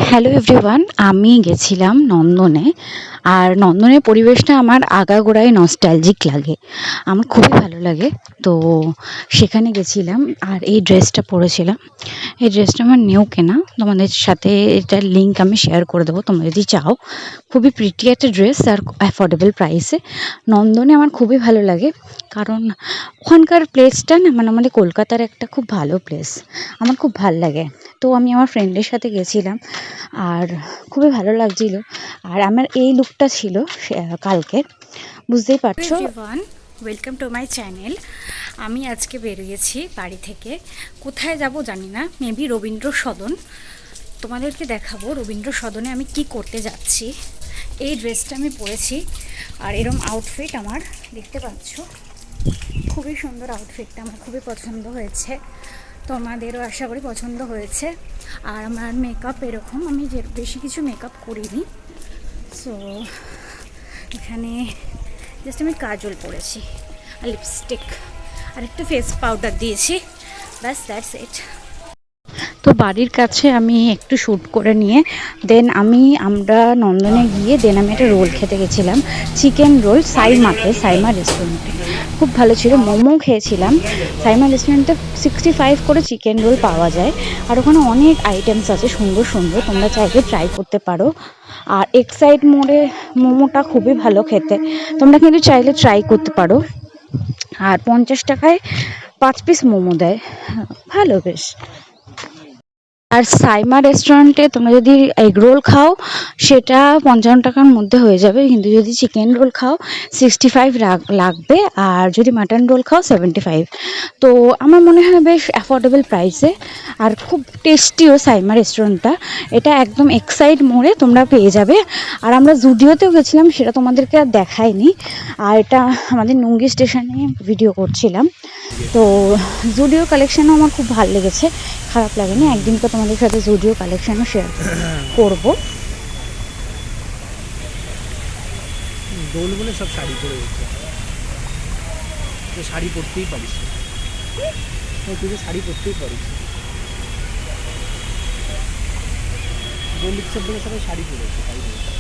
Hello everyone, আমি গেছিলাম নন্দনে। আর নন্দনের পরিবেশটা আমার আগাগোড়াই নস্টালজিক লাগে, আমার খুবই ভালো লাগে। তো সেখানে গেছিলাম আর এই ড্রেসটা পরেছিলাম। এই ড্রেসটা আমার নিউ কেনা, তোমাদের সাথে এটার লিঙ্ক আমি শেয়ার করে দেবো তোমরা যদি চাও। খুবই প্রিটি একটা ড্রেস আর অ্যাফোর্ডেবল প্রাইসে। নন্দনে আমার খুবই ভালো লাগে, কারণ ওখানকার প্লেসটা না মানে আমাদের কলকাতার একটা খুব ভালো প্লেস, আমার খুব ভাল লাগে। তো আমি আমার ফ্রেন্ডের সাথে গেছিলাম আর খুবই ভালো লাগছিল। আর আমার এই লুকটা ছিল কালকের, বুঝতেই পারছো। Everyone, welcome to my channel. আমি আজকে বেরিয়েছি বাড়ি থেকে। কোথায় যাব জানি না, মেবি রবীন্দ্র সদন। তোমাদেরকে দেখাবো রবীন্দ্র সদনে আমি কি করতে যাচ্ছি। এই ড্রেসটা আমি পরেছি আর এরম আউটফিট আমার দেখতে পাচ্ছ, খুবই সুন্দর আউটফিটটা, আমার খুবই পছন্দ হয়েছে। তোমাদেরও আশা করি পছন্দ হয়েছে। আর আমার মেকআপ এরকম, আমি যে বেশি কিছু মেকআপ করিনি। সো এখানে জাস্ট আমি কাজল পরেছি আর লিপস্টিক আর একটু ফেস পাউডার দিয়েছি, ব্যাস দ্যাটস ইট। তো বাড়ির কাছে আমি একটু শ্যুট করে নিয়ে আমরা নন্দনে গিয়ে আমি একটা রোল খেতে গেছিলাম, চিকেন রোল সাইমা রেস্টুরেন্টে। খুব ভালো ছিল। মোমো খেয়েছিলাম। সাইমা রেস্টুরেন্টে 65 করে চিকেন রোল পাওয়া যায়। আর ওখানে অনেক আইটেমস আছে সুন্দর সুন্দর, তোমরা চাইলে ট্রাই করতে পারো। আর এক্সাইড মোড়ে মোমোটা খুবই ভালো খেতে, তোমরা কিন্তু চাইলে ট্রাই করতে পারো। আর 50 টাকায় 5 পিস মোমো দেয়, ভালো বেশ। আর সাইমা রেস্টুরেন্টে তোমরা যদি এগ রোল খাও সেটা 55 টাকার মধ্যে হয়ে যাবে, কিন্তু যদি চিকেন রোল খাও 65 লাগবে, আর যদি মাটন রোল খাও 75। তো আমার মনে হয় বেশ অ্যাফোর্ডেবল প্রাইসে আর খুব টেস্টিও সাইমা রেস্টুরেন্টটা। এটা একদম এক্সাইড মোড়ে তোমরা পেয়ে যাবে। আর আমরা জুডিওতেও গেছিলাম, সেটা তোমাদেরকে আর দেখাইনি। আর এটা আমাদের নুঙ্গি স্টেশনে ভিডিও করছিলাম। তো জুডিও কালেকশানও আমার খুব ভালো লেগেছে, খারাপ লাগেনি। একদিনকে তোমাদের সাথে জুডিও কালেকশানও শেয়ার করবো। দোল বলে সব শাড়ি পরে গেছে, তো শাড়ি পরতেই পারিস, তুই তো শাড়ি পরতেই পারিস। দোল উৎসব বলে সবাই শাড়ি পরেছে, তাই বলছে।